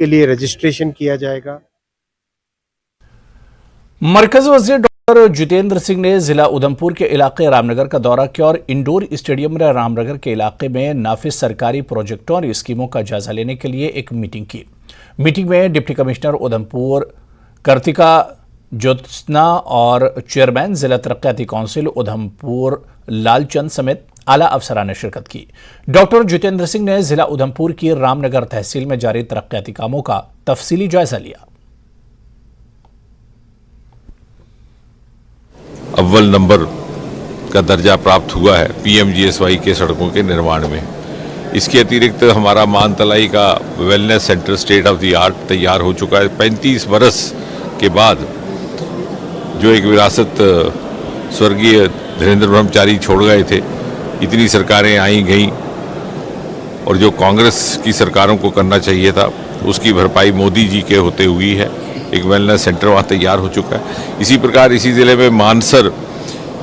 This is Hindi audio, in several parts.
के लिए रजिस्ट्रेशन किया जाएगा। मरकज़ी वज़ीर डॉक्टर जितेंद्र सिंह ने जिला उधमपुर के इलाके रामनगर का दौरा किया और इंडोर स्टेडियम में रामनगर के इलाके में नाफिज सरकारी प्रोजेक्टों और स्कीमों का जायजा लेने के लिए एक मीटिंग की। मीटिंग में डिप्टी कमिश्नर उधमपुर कार्तिका ज्योत्सना और चेयरमैन जिला तरक्याती काउंसिल उधमपुर लालचंद समेत आला अफसरान ने शिरकत की। डॉक्टर जितेंद्र सिंह ने जिला उधमपुर की रामनगर तहसील में जारी तरक्याती कामों का तफसीली जायजा लिया। अव्वल नंबर का दर्जा प्राप्त हुआ है पीएमजीएसवाई के सड़कों के निर्माण में। इसके अतिरिक्त हमारा मानतलाई का wellness centre state of the art तैयार हो चुका है। 35 बरस के बाद जो एक विरासत स्वर्गीय धीरेन्द्र ब्रह्मचारी छोड़ गए थे, इतनी सरकारें आई गईं और जो कांग्रेस की सरकारों को करना चाहिए था उसकी भरपाई मोदी जी के होते हुई है। एक वेलनेस सेंटर वहाँ तैयार हो चुका है। इसी प्रकार इसी ज़िले में मानसर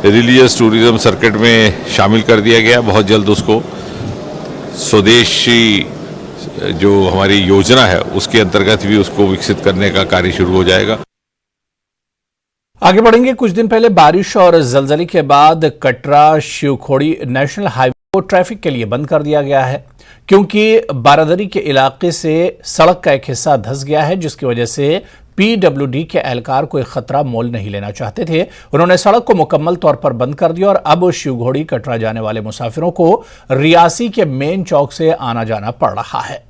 रिलीजियस टूरिज्म सर्किट में शामिल कर दिया गया। बहुत जल्द उसको स्वदेशी जो हमारी योजना है उसके अंतर्गत भी उसको विकसित करने का कार्य शुरू हो जाएगा। आगे बढ़ेंगे। कुछ दिन पहले बारिश और जलजले के बाद कटरा शिवखोड़ी नेशनल हाईवे को ट्रैफिक के लिए बंद कर दिया गया है, क्योंकि बारादरी के इलाके से सड़क का एक हिस्सा धंस गया है, जिसकी वजह से पीडब्ल्यूडी के एहलकार कोई खतरा मोल नहीं लेना चाहते थे। उन्होंने सड़क को मुकम्मल तौर पर बंद कर दिया और अब शिवघोड़ी कटरा जाने वाले मुसाफिरों को रियासी के मेन चौक से आना जाना पड़ रहा है।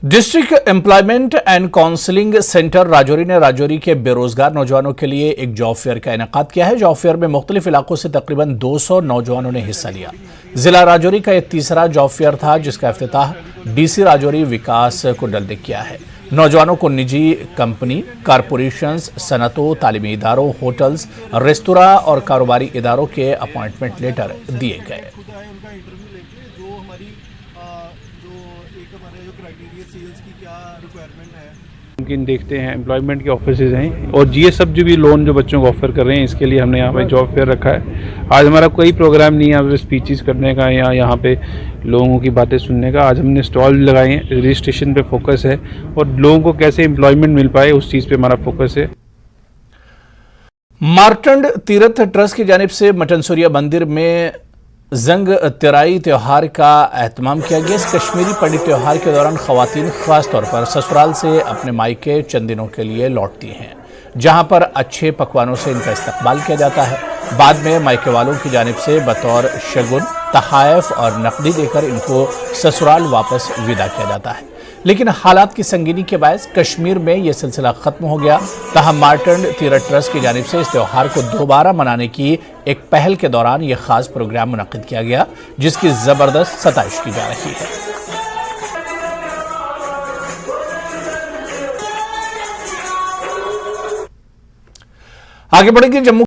District employment and counselling centre Rajouri ने राजौरी के बेरोजगार नौजवानों के लिए एक जॉब फेयर का इनेकाद किया है। जॉब फेयर में मुख्तलिफ इलाकों से तकरीबन 200 नौजवानों ने हिस्सा लिया। जिला राजौरी का यह तीसरा जॉब फेयर था, जिसका इफ्तिताह डीसी राजौरी विकास कुंडल ने किया है। नौजवानों को निजी कंपनी, कारपोरेशंस, सनतों, तालीमी इदारों, होटल्स, रेस्तोरां और कारोबारी इदारों के अपॉइंटमेंट लेटर दिए गए। मुमकिन देखते हैं एम्प्लॉयमेंट के ऑफिसेज हैं और जीएसएफ जो भी लोन जो बच्चों को ऑफर कर रहे हैं, इसके लिए हमने यहाँ पे जॉब फेयर रखा है। आज हमारा कोई प्रोग्राम नहीं है यहाँ पे स्पीचेस करने का या यहाँ पे लोगों की बातें सुनने का। आज हमने स्टॉल लगाए हैं, रजिस्ट्रेशन पे फोकस है और लोगों को कैसे एम्प्लॉयमेंट मिल पाए उस चीज़ पे हमारा फोकस है। मार्टंड तीर्थ ट्रस्ट की जानिब से मटनसुरिया मंदिर में जंग तेराई त्योहार का एहतमाम किया गया। इस कश्मीरी पंडित त्योहार के दौरान खवातीन खास तौर पर ससुराल से अपने मायके चंद दिनों के लिए लौटती हैं, जहां पर अच्छे पकवानों से इनका इस्तकबाल किया जाता है। बाद में मायके वालों की जानिब से बतौर शगुन, तहायफ और नकदी देकर इनको ससुराल वापस विदा किया जाता है। लेकिन हालात की संगीनी के बायस कश्मीर में यह सिलसिला खत्म हो गया। ताहम मार्टंड तीर्थ ट्रस्ट की जानिब से इस त्योहार को दोबारा मनाने की एक पहल के दौरान यह खास प्रोग्राम मुनक्किद किया गया, जिसकी जबरदस्त सताइश की जा रही है। आगे बढ़ेंगे। जम्मू